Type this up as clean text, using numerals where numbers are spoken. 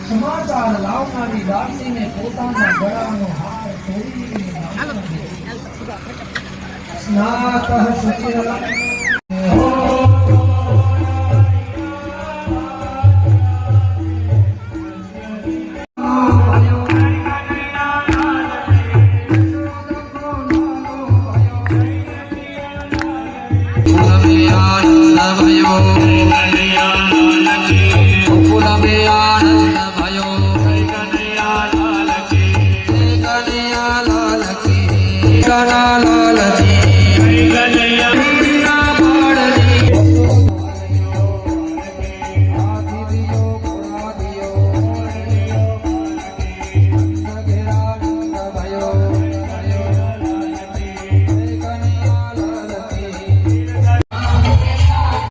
સમાચાર લાવનારી દાસીને પોતાના ગળાનો હાર તોડી સ્નાતઃ શુચિરલં La la la la